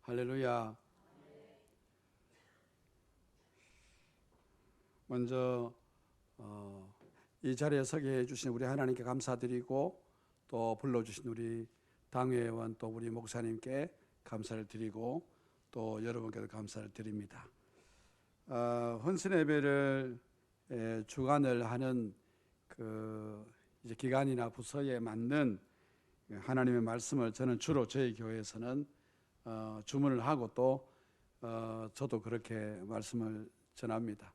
할렐루야. 먼저 이 자리에 서게 해주신 우리 하나님께 감사드리고, 또 불러주신 우리 당회의원 또 우리 목사님께 감사를 드리고, 또 여러분께도 감사를 드립니다. 헌신 예배를 주관을 하는 이제 기관이나 부서에 맞는 하나님의 말씀을 저는 주로 저희 교회에서는 주문을 하고, 또 저도 그렇게 말씀을 전합니다.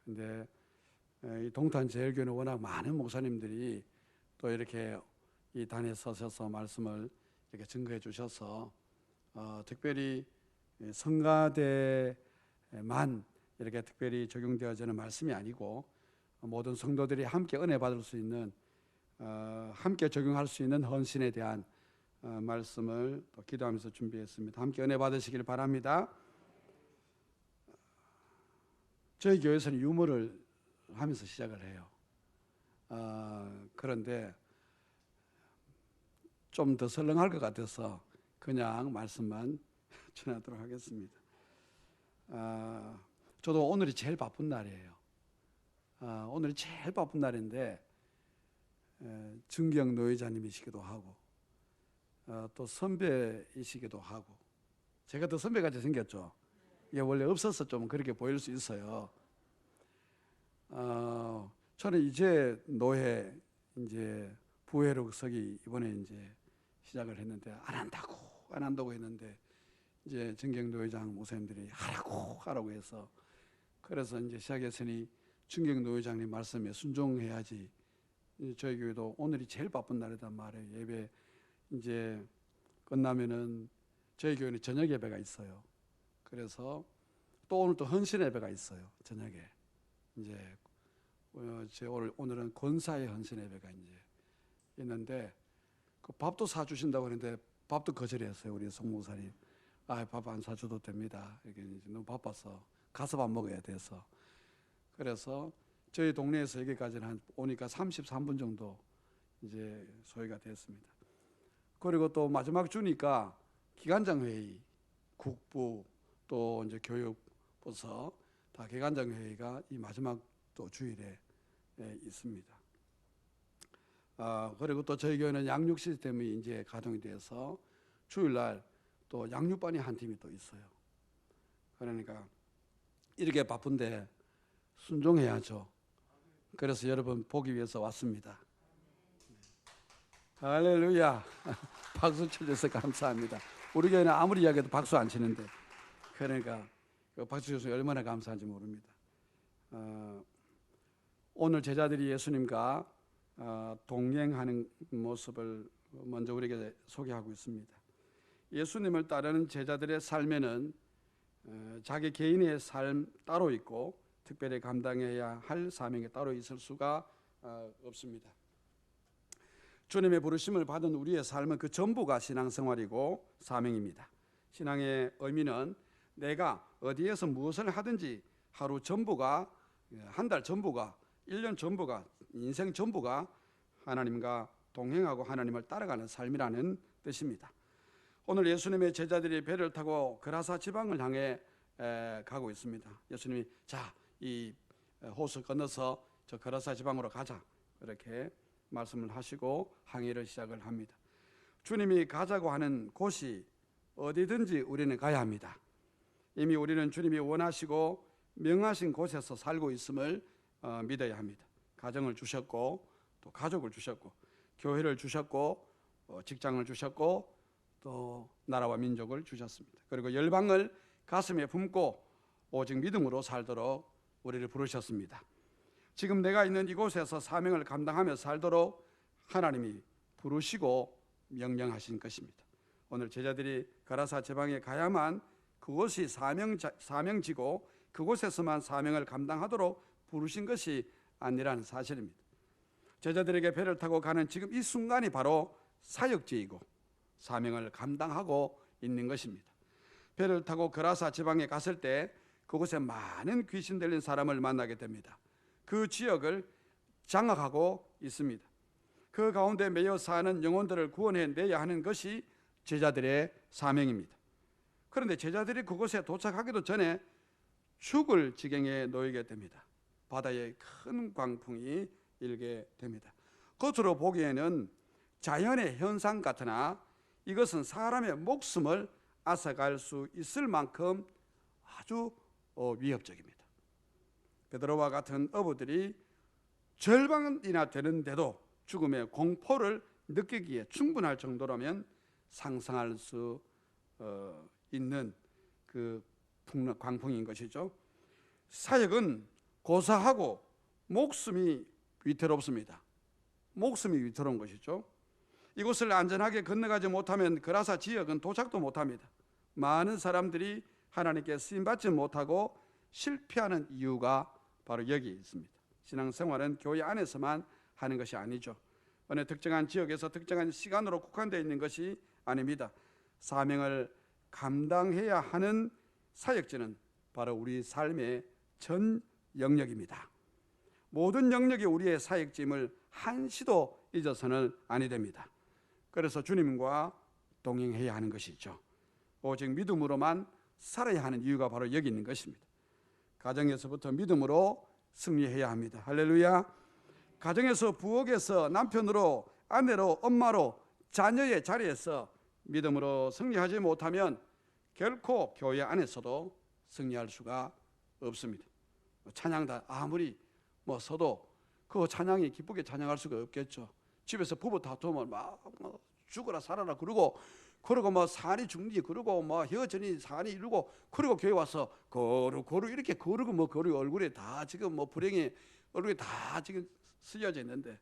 근데 이 동탄제일교회는 워낙 많은 목사님들이 또 이렇게 이 단에 서셔서 말씀을 이렇게 증거해 주셔서 특별히 성가대만 이렇게 특별히 적용되어지는 말씀이 아니고, 모든 성도들이 함께 은혜 받을 수 있는, 함께 적용할 수 있는 헌신에 대한 말씀을 또 기도하면서 준비했습니다. 함께 은혜 받으시길 바랍니다. 저희 교회에서는 유머를 하면서 시작을 해요. 그런데 좀 더 설렁할 것 같아서 그냥 말씀만 전하도록 하겠습니다. 저도 오늘이 제일 바쁜 날이에요. 오늘이 제일 바쁜 날인데, 증경 노회자님이시기도 하고, 또 선배이시기도 하고, 제가 더 선배같이 생겼죠. 이게 원래 없어서 좀 그렇게 보일 수 있어요. 저는 이제 노회 이제 부회록서기 이번에 이제 시작을 했는데, 안 한다고 했는데, 이제 증경노회장 목사님들이 하라고 해서, 그래서 이제 시작했으니 증경노회장님 말씀에 순종해야지. 저희 교회도 오늘이 제일 바쁜 날이단 말이에요. 예배 이제 끝나면은 저희 교회는 저녁 예배가 있어요. 그래서 또 오늘 또 헌신 예배가 있어요. 저녁에 이제 오늘은 권사의 헌신 예배가 이제 있는데, 그 밥도 사주신다고 했는데 밥도 거절했어요. 우리 송목사님. 밥 안 사줘도 됩니다. 이게 너무 바빠서 가서 밥 먹어야 돼서. 그래서 저희 동네에서 여기까지는 오니까 33분 정도 이제 소요가 됐습니다. 그리고 또 마지막 주니까 기관장 회의, 국부 또 이제 교육부서 다 기관장 회의가 이 마지막 또 주일에 있습니다. 그리고 또 저희 교회는 양육 시스템이 이제 가동이 돼서 주일날 또 양육반이 한 팀이 또 있어요. 그러니까 이렇게 바쁜데 순종해야죠. 그래서 여러분 보기 위해서 왔습니다. 할렐루야. 박수 쳐줘서 감사합니다. 우리 교회는 아무리 이야기해도 박수 안 치는데, 그러니까 박수 쳐줘서 얼마나 감사한지 모릅니다. 오늘 제자들이 예수님과 동행하는 모습을 먼저 우리에게 소개하고 있습니다. 예수님을 따르는 제자들의 삶에는 자기 개인의 삶 따로 있고, 특별히 감당해야 할 사명이 따로 있을 수가 없습니다. 주님의 부르심을 받은 우리의 삶은 그 전부가 신앙생활이고 사명입니다. 신앙의 의미는 내가 어디에서 무엇을 하든지 하루 전부가, 한 달 전부가, 1년 전부가, 인생 전부가 하나님과 동행하고 하나님을 따라가는 삶이라는 뜻입니다. 오늘 예수님의 제자들이 배를 타고 그라사 지방을 향해 가고 있습니다. 예수님이 이 호수 건너서 저 그라사 지방으로 가자, 이렇게 말씀을 하시고 항해를 시작을 합니다. 주님이 가자고 하는 곳이 어디든지 우리는 가야 합니다. 이미 우리는 주님이 원하시고 명하신 곳에서 살고 있음을 믿어야 합니다. 가정을 주셨고, 또 가족을 주셨고, 교회를 주셨고, 직장을 주셨고, 또 나라와 민족을 주셨습니다. 그리고 열방을 가슴에 품고 오직 믿음으로 살도록 우리를 부르셨습니다. 지금 내가 있는 이곳에서 사명을 감당하며 살도록 하나님이 부르시고 명령하신 것입니다. 오늘 제자들이 가라사 지방에 가야만 그곳이 사명지고 그곳에서만 사명을 감당하도록 부르신 것이 아니라는 사실입니다. 제자들에게 배를 타고 가는 지금 이 순간이 바로 사역지이고 사명을 감당하고 있는 것입니다. 배를 타고 그라사 지방에 갔을 때 그곳에 많은 귀신 들린 사람을 만나게 됩니다. 그 지역을 장악하고 있습니다. 그 가운데 매여 사는 영혼들을 구원해내야 하는 것이 제자들의 사명입니다. 그런데 제자들이 그곳에 도착하기도 전에 죽을 지경에 놓이게 됩니다. 바다에 큰 광풍이 일게 됩니다. 겉으로 보기에는 자연의 현상 같으나 이것은 사람의 목숨을 앗아갈 수 있을 만큼 아주 위협적입니다. 베드로와 같은 어부들이 절반이나 되는데도 죽음의 공포를 느끼기에 충분할 정도라면 상상할 수 있는 그 광풍인 것이죠. 사역은 고사하고 목숨이 위태롭습니다. 목숨이 위태로운 것이죠. 이곳을 안전하게 건너가지 못하면 그라사 지역은 도착도 못합니다. 많은 사람들이 하나님께 쓰임받지 못하고 실패하는 이유가 바로 여기 있습니다. 신앙생활은 교회 안에서만 하는 것이 아니죠. 어느 특정한 지역에서 특정한 시간으로 국한되어 있는 것이 아닙니다. 사명을 감당해야 하는 사역지는 바로 우리 삶의 전 영역입니다. 모든 영역이 우리의 사역짐을 한시도 잊어서는 아니 됩니다. 그래서 주님과 동행해야 하는 것이죠. 오직 믿음으로만 살아야 하는 이유가 바로 여기 있는 것입니다. 가정에서부터 믿음으로 승리해야 합니다. 할렐루야. 가정에서 부엌에서 남편으로, 아내로, 엄마로, 자녀의 자리에서 믿음으로 승리하지 못하면 결코 교회 안에서도 승리할 수가 없습니다. 찬양다 아무리 서도 그 찬양이 기쁘게 찬양할 수가 없겠죠. 집에서 부부 다투면 막 죽어라 살아라 그러고 산이 죽니 그러고 헤어지니 산이 이러고 그리고 교회 와서 거루 이렇게 거르고 거루 얼굴에 다 지금 불행이 얼굴에 다 지금 쓰여져 있는데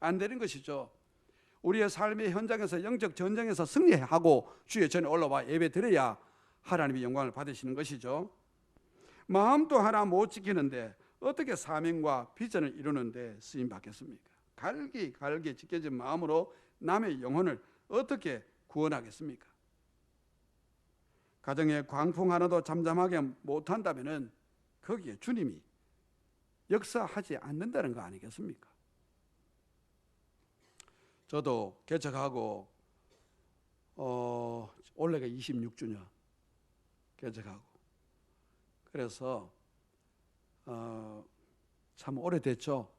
안 되는 것이죠. 우리의 삶의 현장에서 영적 전쟁에서 승리하고 주의 전에 올라와 예배 드려야 하나님의 영광을 받으시는 것이죠. 마음도 하나 못 지키는데 어떻게 사명과 비전을 이루는데 쓰임 받겠습니까? 갈기 지켜진 마음으로 남의 영혼을 어떻게 구원하겠습니까? 가정에 광풍 하나도 잠잠하게 못한다면 거기에 주님이 역사하지 않는다는 거 아니겠습니까? 저도 개척하고 올해가 26주년 개척하고 그래서 참 오래됐죠.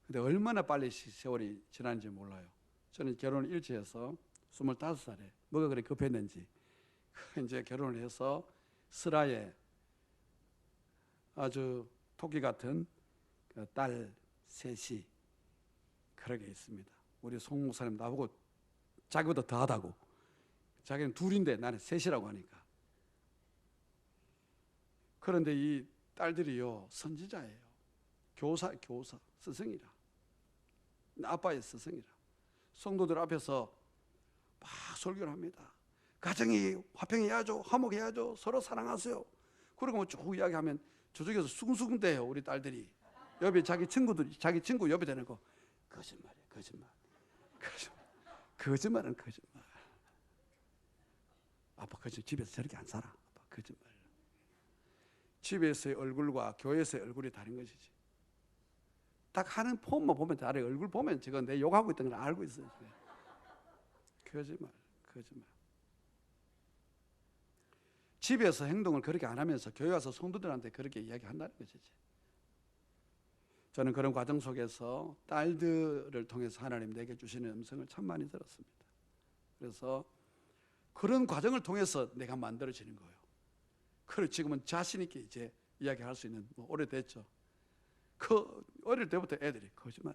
근데 얼마나 빨리 세월이 지났는지 몰라요. 저는 결혼을 일찍 해서 25살에 뭐가 그렇게 급했는지 이제 결혼을 해서 슬하에 아주 토끼 같은 딸 셋이 그러게 있습니다. 우리 송 목사님 나보고 자기보다 더하다고. 자기는 둘인데 나는 셋이라고 하니까. 그런데 이 딸들이요 선지자예요. 교사 스승이라. 아빠의 스승이라. 성도들 앞에서 막 설교를 합니다. 가정이 화평해야죠. 화목해야죠. 서로 사랑하세요. 그리고 쭉 이야기하면 저쪽에서 수근수근대요. 우리 딸들이. 옆에 자기 친구 옆에 대놓고 거짓말이에요. 거짓말은 거짓말. 아빠 거짓말 집에서 저렇게 안 살아. 아빠 거짓말. 집에서의 얼굴과 교회에서의 얼굴이 다른 것이지. 딱 하는 폼만 보면 다르게 얼굴 보면 제가 내 욕하고 있던 걸 알고 있어요. 거짓말. 집에서 행동을 그렇게 안 하면서 교회 와서 성도들한테 그렇게 이야기한다는 것이지. 저는 그런 과정 속에서 딸들을 통해서 하나님 내게 주시는 음성을 참 많이 들었습니다. 그래서 그런 과정을 통해서 내가 만들어지는 거예요. 그걸 지금은 자신 있게 이제 이야기할 수 있는 오래됐죠. 그 어릴 때부터 애들이 거짓말.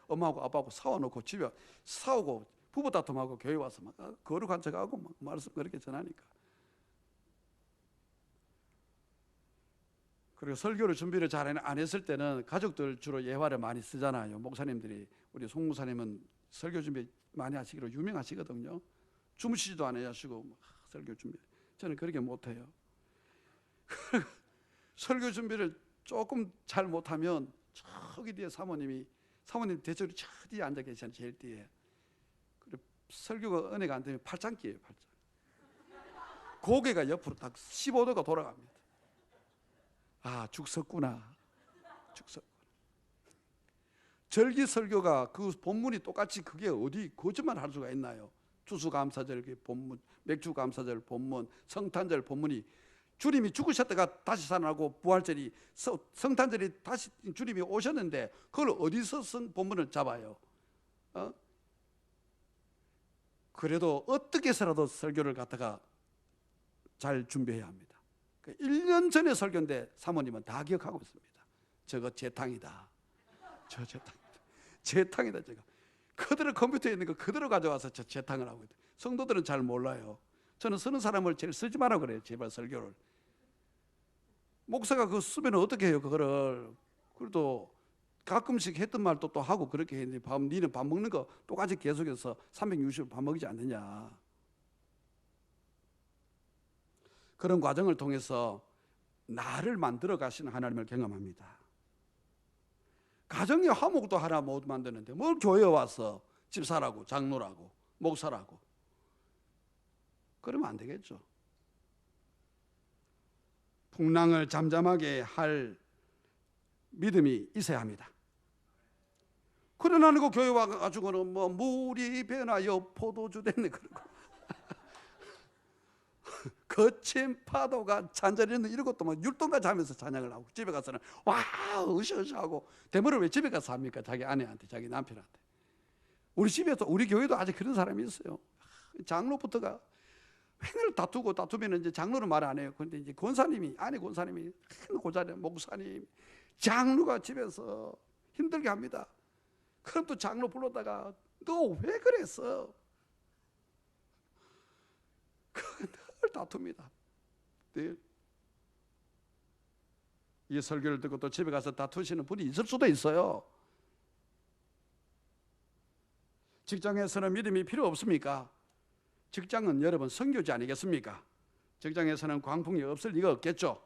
엄마하고 아빠하고 싸워놓고 집에 싸우고 부부 다툼하고 교회 와서 막 거룩한 척하고 막 말씀 그렇게 전하니까. 그리고 설교를 준비를 잘 안 했을 때는 가족들 주로 예화를 많이 쓰잖아요. 목사님들이 우리 송 목사님은 설교 준비 많이 하시기로 유명하시거든요. 주무시지도 않으시고 설교 준비. 저는 그렇게 못해요. 설교 준비를 조금 잘 못하면 저기 뒤에 사모님 대절이 저 뒤에 앉아 계시잖아요. 제일 뒤에. 그리고 설교가 은혜가 안 되면 팔짱 끼예요. 고개가 옆으로 딱 15도가 돌아갑니다. 아, 죽었구나. 절기 설교가 그 본문이 똑같이 그게 어디 거짓말 할 수가 있나요? 추수감사절 본문, 맥주감사절 본문, 성탄절 본문이 주님이 죽으셨다가 다시 살아나고 부활절이 성탄절이 다시 주님이 오셨는데 그걸 어디서 본문을 잡아요? 그래도 어떻게 해서라도 설교를 갖다가 잘 준비해야 합니다. 1년 전에 설교인데 사모님은 다 기억하고 있습니다. 저거 재탕이다. 저 재탕이다. 제가 그대로 컴퓨터에 있는 거 그대로 가져와서 저 재탕을 하고 있다. 성도들은 잘 몰라요. 저는 쓰는 사람을 제일 쓰지 마라 그래요. 제발 설교를. 목사가 그거 쓰면 어떻게 해요 그거를. 그래도 가끔씩 했던 말도 또 하고 그렇게 했는데 니는 밥 먹는 거 똑같이 계속해서 360일 밥 먹이지 않느냐. 그런 과정을 통해서 나를 만들어 가시는 하나님을 경험합니다. 가정의 화목도 하나 못 만드는데 뭘 교회에 와서 집사라고 장로라고 목사라고 그러면 안 되겠죠. 풍랑을 잠잠하게 할 믿음이 있어야 합니다. 그러나 그 교회 와가지고는 뭐 물이 변하여 포도주 됐네 그러고 거친 파도가 잔잔했는 이런 것도 막 율동까지 하면서 찬양을 하고 집에 가서는 와 으쌰으쌰 하고 대머리를 왜 집에 가서 합니까? 자기 아내한테 자기 남편한테. 우리 집에도 우리 교회도 아직 그런 사람이 있어요. 장로부터가 맨날 다투면 이제 장로는 말 안 해요. 그런데 이제 권사님이 아내 권사님이 큰 고자리 목사님 장로가 집에서 힘들게 합니다. 그럼 또 장로 불러다가 너 왜 그랬어? 늘 다툽니다. 늘. 이 설교를 듣고 또 집에 가서 다투시는 분이 있을 수도 있어요. 직장에서는 믿음이 필요 없습니까? 직장은 여러분 선교지 아니겠습니까? 직장에서는 광풍이 없을 리가 없겠죠.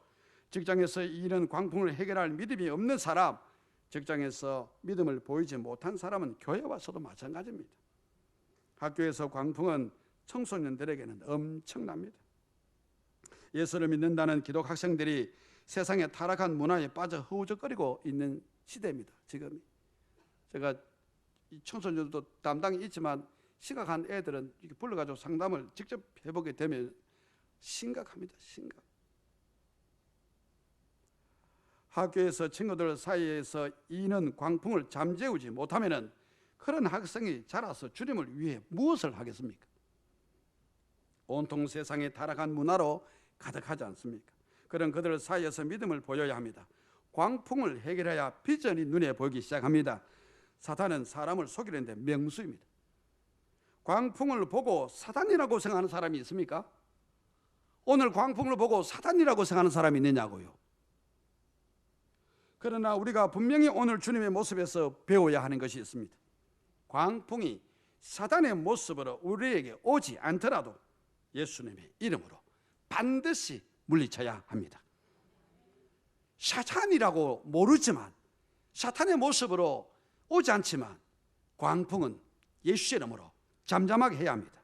직장에서 이런 광풍을 해결할 믿음이 없는 사람, 직장에서 믿음을 보이지 못한 사람은 교회 와서도 마찬가지입니다. 학교에서 광풍은 청소년들에게는 엄청납니다. 예수를 믿는다는 기독 학생들이 세상의 타락한 문화에 빠져 허우적거리고 있는 시대입니다. 지금 제가 청소년들도 담당이 있지만 심각한 애들은 이렇게 불러가지고 상담을 직접 해보게 되면 심각합니다. 심각. 학교에서 친구들 사이에서 이는 광풍을 잠재우지 못하면은 그런 학생이 자라서 주님을 위해 무엇을 하겠습니까? 온통 세상에 타락한 문화로 가득하지 않습니까? 그런 그들 사이에서 믿음을 보여야 합니다. 광풍을 해결해야 비전이 눈에 보이기 시작합니다. 사탄은 사람을 속이는데 명수입니다. 광풍을 보고 사탄이라고 생각하는 사람이 있습니까? 오늘 광풍을 보고 사탄이라고 생각하는 사람이 있느냐고요. 그러나 우리가 분명히 오늘 주님의 모습에서 배워야 하는 것이 있습니다. 광풍이 사탄의 모습으로 우리에게 오지 않더라도 예수님의 이름으로 반드시 물리쳐야 합니다. 사탄이라고 모르지만 사탄의 모습으로 오지 않지만 광풍은 예수의 이름으로 잠잠하게 해야 합니다.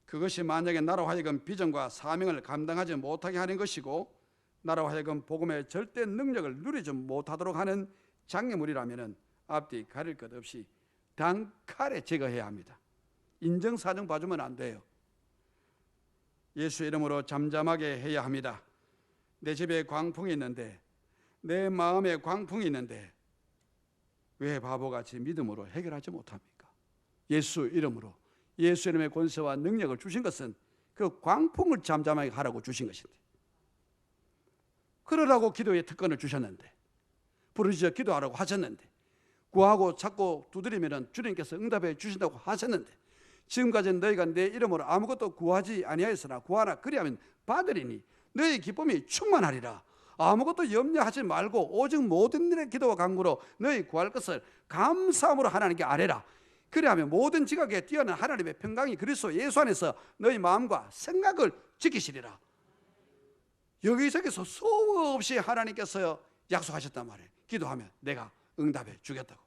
그것이 만약에 나로 하여금 비전과 사명을 감당하지 못하게 하는 것이고 나로 하여금 복음의 절대 능력을 누리지 못하도록 하는 장애물이라면 앞뒤 가릴 것 없이 단칼에 제거해야 합니다. 인정사정 봐주면 안 돼요. 예수의 이름으로 잠잠하게 해야 합니다. 내 집에 광풍이 있는데 내 마음에 광풍이 있는데 왜 바보같이 믿음으로 해결하지 못합니까? 예수 이름으로 예수 이름의 권세와 능력을 주신 것은 그 광풍을 잠잠하게 하라고 주신 것인데 그러라고 기도의 특권을 주셨는데 부르짖어 기도하라고 하셨는데 구하고 찾고 두드리면 주님께서 응답해 주신다고 하셨는데 지금까지는 너희가 내 이름으로 아무것도 구하지 아니하였으나 구하나 그리하면 받으리니 너희 기쁨이 충만하리라. 아무것도 염려하지 말고 오직 모든 일의 기도와 간구로 너희 구할 것을 감사함으로 하나님께 아뢰라. 그리하면 모든 지각에 뛰어난 하나님의 평강이 그리스도 예수 안에서 너희 마음과 생각을 지키시리라. 여기저기서 수없이 하나님께서 약속하셨단 말이에요. 기도하면 내가 응답해 주겠다고.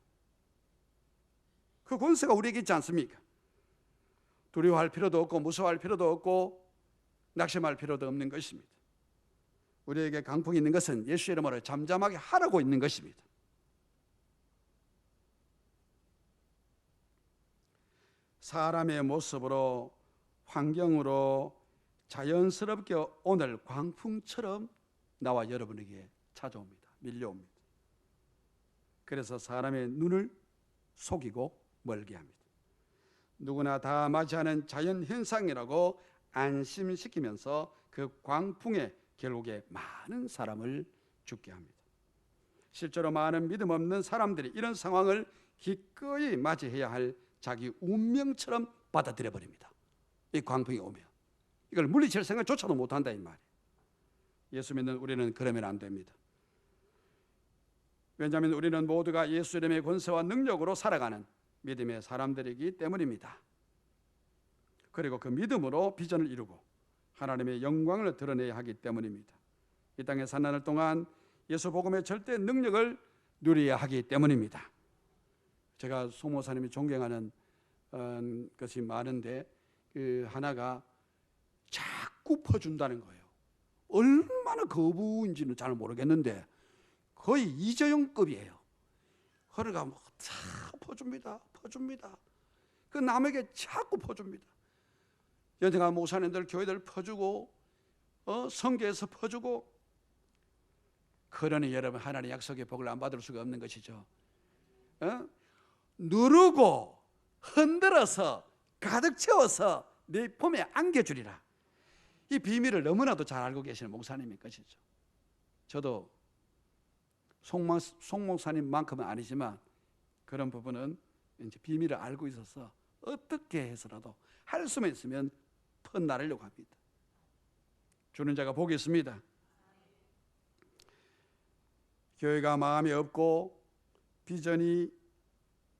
그 권세가 우리에게 있지 않습니까? 두려워할 필요도 없고 무서워할 필요도 없고 낙심할 필요도 없는 것입니다. 우리에게 강풍이 있는 것은 예수의 이름으로 잠잠하게 하라고 있는 것입니다. 사람의 모습으로 환경으로 자연스럽게 오늘 광풍처럼 나와 여러분에게 찾아옵니다. 밀려옵니다. 그래서 사람의 눈을 속이고 멀게 합니다. 누구나 다 맞이하는 자연 현상이라고 안심시키면서 그 광풍에 결국에 많은 사람을 죽게 합니다. 실제로 많은 믿음 없는 사람들이 이런 상황을 기꺼이 맞이해야 할 자기 운명처럼 받아들여 버립니다. 이 광풍이 오면 이걸 물리칠 생각조차도 못한다 이 말이에요. 예수 믿는 우리는 그러면 안 됩니다. 왜냐하면 우리는 모두가 예수 이름의 권세와 능력으로 살아가는 믿음의 사람들이기 때문입니다. 그리고 그 믿음으로 비전을 이루고 하나님의 영광을 드러내야 하기 때문입니다. 이 땅에 산난을 동안 예수 복음의 절대 능력을 누려야 하기 때문입니다. 제가 송 목사님이 존경하는 것이 많은데 그 하나가 자꾸 퍼준다는 거예요. 얼마나 거부인지는 잘 모르겠는데 거의 이재용급이에요. 허리가 뭐 다 퍼줍니다. 그 남에게 자꾸 퍼줍니다. 연세가 목사님들 교회들 퍼주고 성교에서 퍼주고, 그러니 여러분 하나님의 약속의 복을 안 받을 수가 없는 것이죠. 누르고 흔들어서 가득 채워서 내 품에 안겨주리라. 이 비밀을 너무나도 잘 알고 계시는 목사님인 것이죠. 저도 송 목사님만큼은 아니지만 그런 부분은 이제 비밀을 알고 있어서 어떻게 해서라도 할 수만 있으면 퍼나르려고 합니다. 주는 자가 복이 있습니다. 교회가 마음이 없고 비전이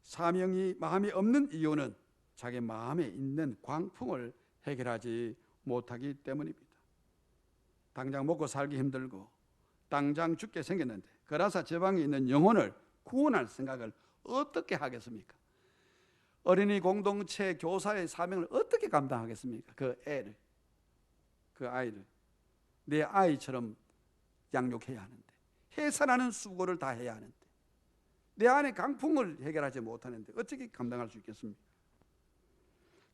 사명이 마음이 없는 이유는 자기 마음에 있는 광풍을 해결하지 못하기 때문입니다. 당장 먹고 살기 힘들고 당장 죽게 생겼는데 그라사 지방에 있는 영혼을 구원할 생각을 어떻게 하겠습니까? 어린이 공동체 교사의 사명을 어떻게 감당하겠습니까? 그 아이를 내 아이처럼 양육해야 하는데, 해산하는 수고를 다 해야 하는데, 내 안에 강풍을 해결하지 못하는데 어떻게 감당할 수 있겠습니까?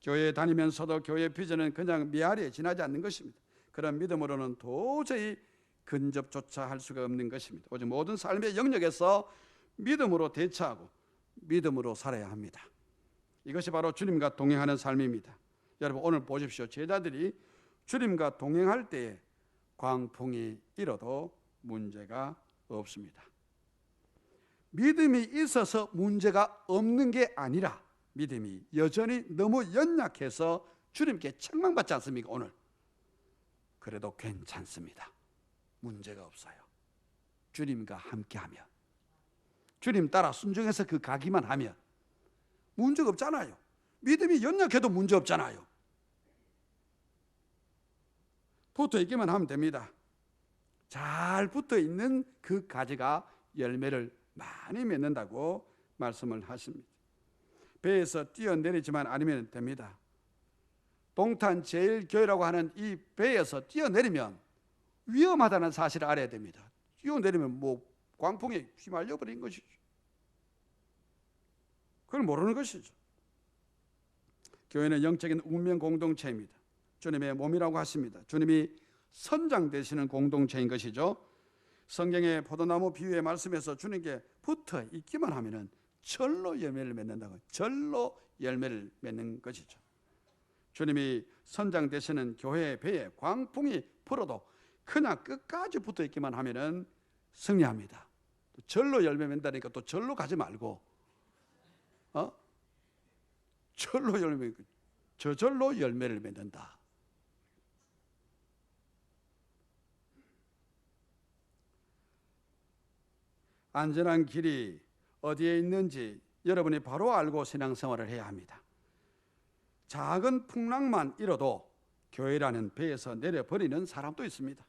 교회에 다니면서도 교회 비전은 그냥 미아리에 지나지 않는 것입니다. 그런 믿음으로는 도저히 근접조차 할 수가 없는 것입니다. 오직 모든 삶의 영역에서 믿음으로 대처하고 믿음으로 살아야 합니다. 이것이 바로 주님과 동행하는 삶입니다. 여러분 오늘 보십시오. 제자들이 주님과 동행할 때에 광풍이 일어도 문제가 없습니다. 믿음이 있어서 문제가 없는 게 아니라 믿음이 여전히 너무 연약해서 주님께 책망받지 않습니까? 오늘 그래도 괜찮습니다. 문제가 없어요. 주님과 함께하면, 주님 따라 순종해서 그 가기만 하면 문제가 없잖아요. 믿음이 연약해도 문제 없잖아요. 붙어 있기만 하면 됩니다. 잘 붙어 있는 그 가지가 열매를 많이 맺는다고 말씀을 하십니다. 배에서 뛰어내리지만 않으면 됩니다. 동탄 제일교회라고 하는 이 배에서 뛰어내리면 위험하다는 사실을 알아야 됩니다. 뛰어내리면 뭐 광풍에 휘말려 버린 것이죠. 그걸 모르는 것이죠. 교회는 영적인 운명 공동체입니다. 주님의 몸이라고 하십니다. 주님이 선장 되시는 공동체인 것이죠. 성경의 포도나무 비유의 말씀에서 주님께 붙어 있기만 하면은 절로 열매를 맺는다고, 절로 열매를 맺는 것이죠. 주님이 선장 되시는 교회의 배에 광풍이 불어도 그냥 끝까지 붙어 있기만 하면은 승리합니다. 또 절로 열매 맺는다니까 또 절로 가지 말고, 절로 열매, 저절로 열매를 맺는다. 안전한 길이 어디에 있는지 여러분이 바로 알고 신앙생활을 해야 합니다. 작은 풍랑만 일어도 교회라는 배에서 내려버리는 사람도 있습니다.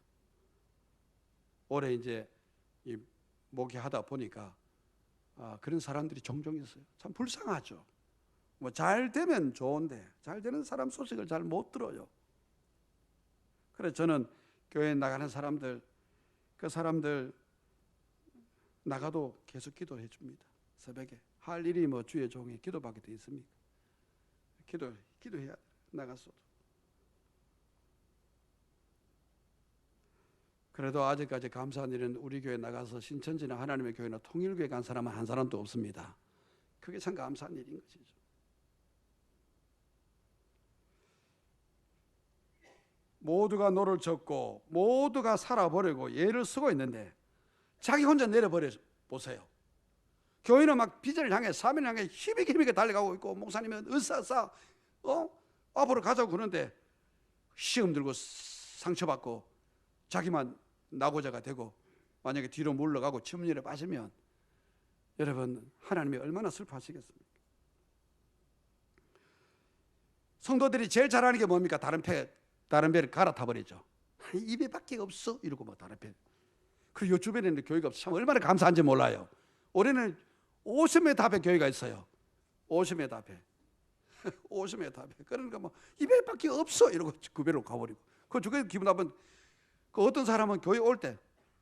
올해 이제 목회하다 보니까 그런 사람들이 종종 있어요. 참 불쌍하죠. 뭐 잘 되면 좋은데 잘 되는 사람 소식을 잘 못 들어요. 그래서 저는 교회에 나가는 사람들, 그 사람들 나가도 계속 기도해 줍니다. 새벽에 할 일이 뭐 주의 종이 기도받게 돼 있습니까? 기도해야 돼. 나가서도. 그래도 아직까지 감사한 일은 우리 교회 나가서 신천지나 하나님의 교회나 통일교회 간 사람은 한 사람도 없습니다. 그게 참 감사한 일인 것이죠. 모두가 노를 젓고 모두가 살아보려고 애를 쓰고 있는데 자기 혼자 내려버려 보세요. 교회는 막 비전을 향해 사명을 향해 힘있게 달려가고 있고 목사님은 으쌰으쌰 앞으로 가자고 그러는데 시험 들고 상처받고 자기만 낙오자가 되고 만약에 뒤로 물러가고 침륜에 빠지면 여러분 하나님이 얼마나 슬퍼하시겠습니까? 성도들이 제일 잘하는 게 뭡니까? 다른 배를 갈아타 버리죠. 이 배밖에 없어 이러고 뭐 다른 배. 그리고 요 주변에는 교회가 없어. 참 얼마나 감사한지 몰라요. 올해는 50m 앞에 교회가 있어요. 50m 앞에. 50m 앞에. 그러니까 뭐 이 배밖에 없어 이러고 그 배로 가버리고. 그 주변에 기분 나쁜. 그 어떤 사람은 교회 올 때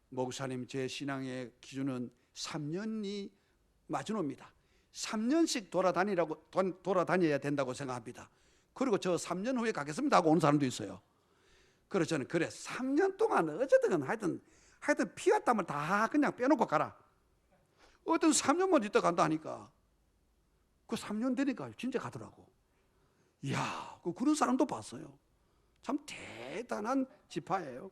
목사님 제 신앙의 기준은 3년이 마지노입니다. 3년씩 돌아다녀야 된다고 생각합니다. 그리고 저 3년 후에 가겠습니다 하고 오는 사람도 있어요. 그래서 저는 그래 3년 동안 어쨌든 하여튼 피와 땀을 다 그냥 빼놓고 가라. 어떤 3년만 있다 간다 하니까 그 3년 되니까 진짜 가더라고. 이야, 그런 사람도 봤어요. 참 대단한 지파예요.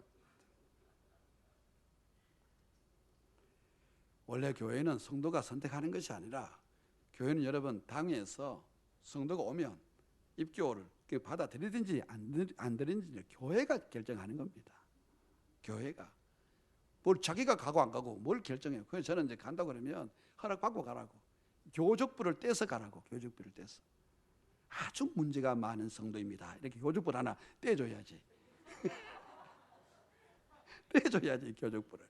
원래 교회는 성도가 선택하는 것이 아니라 교회는 여러분 당에서 성도가 오면 입교를 받아들이든지 안 들이든지 교회가 결정하는 겁니다. 교회가 뭘 자기가 가고 안 가고 뭘 결정해요. 그래서 저는 이제 간다고 그러면 허락받고 가라고, 교적부를 떼서 가라고. 교적부를 떼서. 아주 문제가 많은 성도입니다. 이렇게 교적부를 하나 떼줘야지. 떼줘야지 교적부를.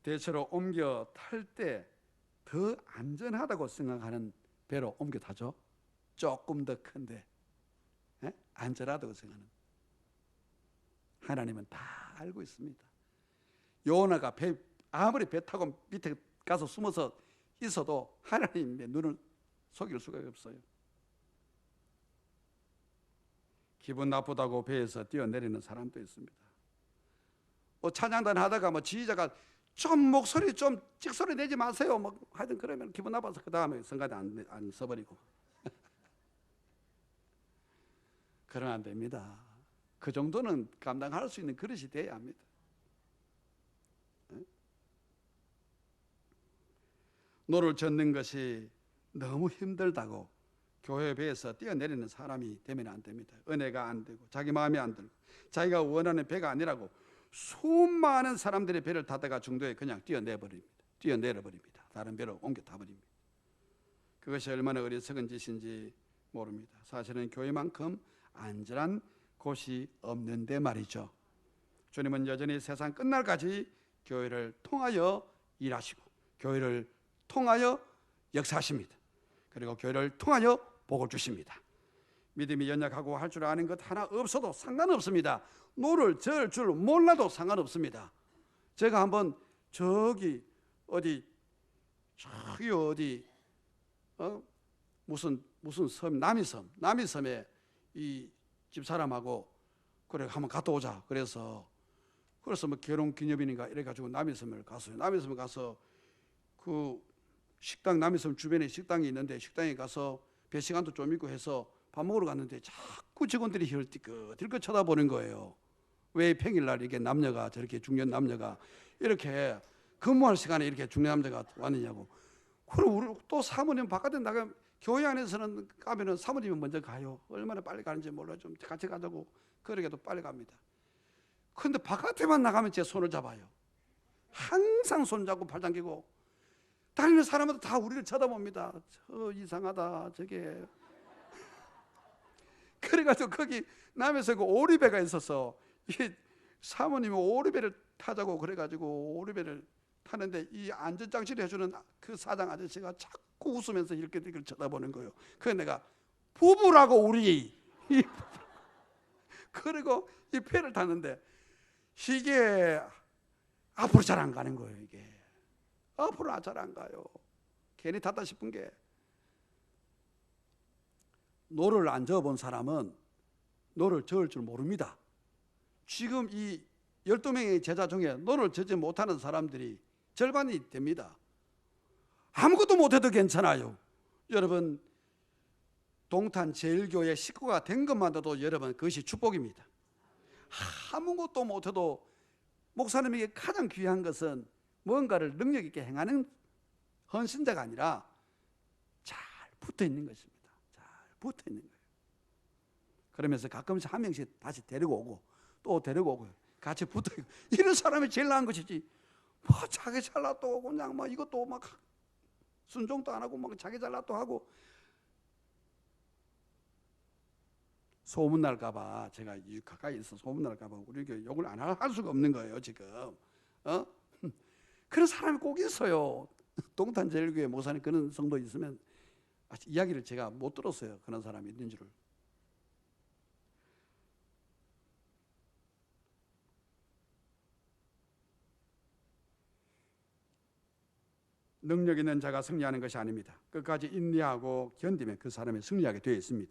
대체로 옮겨 탈 때 더 안전하다고 생각하는 배로 옮겨 타죠. 조금 더 큰데 안전하다고 생각하는. 하나님은 다 알고 있습니다. 요나가 아무리 배 타고 밑에 가서 숨어서 있어도 하나님의 눈을 속일 수가 없어요. 기분 나쁘다고 배에서 뛰어내리는 사람도 있습니다. 찬양단 하다가 지휘자가 좀 목소리 좀 찍소리 내지 마세요. 하여튼 그러면 기분 나빠서 그 다음에 성가대 안 써버리고. 그러면 안 됩니다. 그 정도는 감당할 수 있는 그릇이 돼야 합니다. 노를 젓는 것이 너무 힘들다고 교회 배에서 뛰어내리는 사람이 되면 안 됩니다. 은혜가 안 되고 자기 마음이 안 들고 자기가 원하는 배가 아니라고 수많은 사람들의 배를 타다가 중도에 그냥 뛰어내려버립니다. 다른 배로 옮겨 타버립니다. 그것이 얼마나 어리석은 짓인지 모릅니다. 사실은 교회만큼 안전한 곳이 없는데 말이죠. 주님은 여전히 세상 끝날까지 교회를 통하여 일하시고 교회를 통하여 역사하십니다. 그리고 교회를 통하여 복을 주십니다. 믿음이 연약하고 할 줄 아는 것 하나 없어도 상관없습니다. 노를 절 줄 몰라도 상관없습니다. 제가 한번 저기 어디 무슨 섬, 남이섬에 이 집사람하고 그래 한번 갔다 오자. 그래서 뭐 결혼 기념일인가 이래 가지고 남이섬을 갔어요. 남이섬에 가서 그 식당, 남이섬 주변에 식당이 있는데 식당에 가서 배 시간도 좀 있고 해서 밥 먹으러 갔는데 자꾸 직원들이 힐끗힐끗 쳐다보는 거예요. 왜 평일날 이렇게 남녀가 저렇게 중년 남녀가 이렇게 근무할 시간에 이렇게 중년 남자가 왔느냐고. 그럼 우리 또 사모님 바깥에 나가 교회 안에서는 가면은 사모님이 먼저 가요. 얼마나 빨리 가는지 몰라요. 좀 같이 가자고 그러게도 빨리 갑니다. 그런데 바깥에만 나가면 제 손을 잡아요. 항상 손 잡고 팔 당기고 다니는 사람마다 다 우리를 쳐다봅니다. 저 이상하다 저게. 그래가지고 거기 남에서 그 오리배가 있어서 이 사모님이 오리배를 타자고 그래가지고 오리배를 타는데 이 안전장치를 해주는 그 사장 아저씨가 자꾸 웃으면서 이렇게 쳐다보는 거예요. 그래서 내가 부부라고 우리 그리고 이 배를 탔는데 이게 앞으로 잘 안 가는 거예요. 이게 앞으로 잘 안 가요. 괜히 탔다 싶은 게, 노를 안 저어본 사람은 노를 저을 줄 모릅니다. 지금 이 12명의 제자 중에 노를 저지 못하는 사람들이 절반이 됩니다. 아무것도 못해도 괜찮아요. 여러분, 동탄 제일교회 식구가 된 것만으로도 여러분 그것이 축복입니다. 아무것도 못해도 목사님에게 가장 귀한 것은 뭔가를 능력 있게 행하는 헌신자가 아니라 잘 붙어 있는 것입니다. 잘 붙어 있는 거예요. 그러면서 가끔씩 한 명씩 다시 데리고 오고 또 데리고 오고 같이 붙어 있고, 이런 사람이 제일 나은 것이지. 뭐 자기 잘나 또 그냥 막 이것도 막 순종도 안 하고 막 자기 잘나 또 하고, 소문 날까봐 제가 가까이 있어 소문 날까봐 우리 교회 욕을 안 할 수가 없는 거예요 지금. 그런 사람이 꼭 있어요. 동탄 제일교회 목사님 그런 성도 있으면 이야기를 제가 못 들었어요. 그런 사람이 있는 줄을. 능력 있는 자가 승리하는 것이 아닙니다. 끝까지 인내하고 견디면 그 사람이 승리하게 되어 있습니다.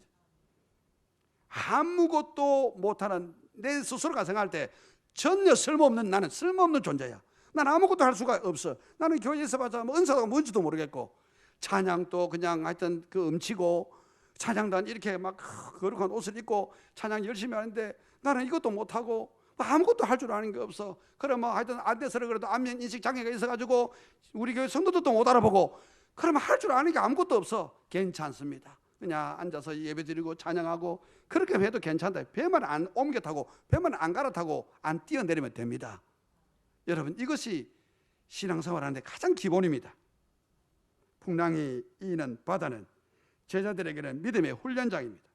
아무것도 못하는 내 스스로가 생각할 때 전혀 쓸모없는, 나는 쓸모없는 존재야. 난 아무것도 할 수가 없어. 나는 교회에서 봐서 뭐 은사가 뭔지도 모르겠고, 찬양도 그냥 하여튼 그 음치고, 찬양단 이렇게 막 거룩한 옷을 입고 찬양 열심히 하는데 나는 이것도 못하고 아무것도 할 줄 아는 게 없어. 그럼 뭐 하여튼 안 돼서 그래도 안면 인식 장애가 있어가지고 우리 교회 성도들도 못 알아보고, 그러면 할 줄 아는 게 아무것도 없어. 괜찮습니다. 그냥 앉아서 예배드리고 찬양하고 그렇게 해도 괜찮다. 배만 안 옮겨 타고 배만 안 갈아타고 안 뛰어내리면 됩니다. 여러분, 이것이 신앙생활하는데 가장 기본입니다. 풍랑이 이는 바다는 제자들에게는 믿음의 훈련장입니다.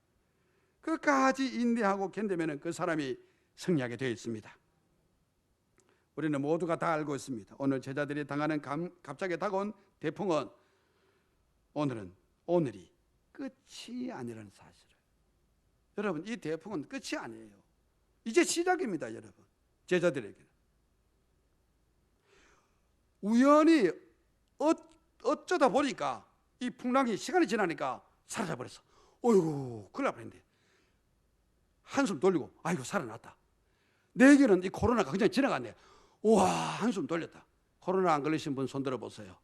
끝까지 인내하고 견디면 그 사람이 승리하게 되어 있습니다. 우리는 모두가 다 알고 있습니다. 오늘 제자들이 당하는 갑자기 다가온 대풍은 오늘이 끝이 아니라는 사실을. 여러분, 이 대풍은 끝이 아니에요. 이제 시작입니다. 여러분, 제자들에게는. 우연히 어쩌다 보니까 이 풍랑이 시간이 지나니까 사라져버렸어. 어이구, 큰일 날 뻔했네. 한숨 돌리고 아이고 살아났다. 내게는 이 코로나가 그냥 지나갔네. 우와, 한숨 돌렸다. 코로나 안 걸리신 분 손 들어보세요.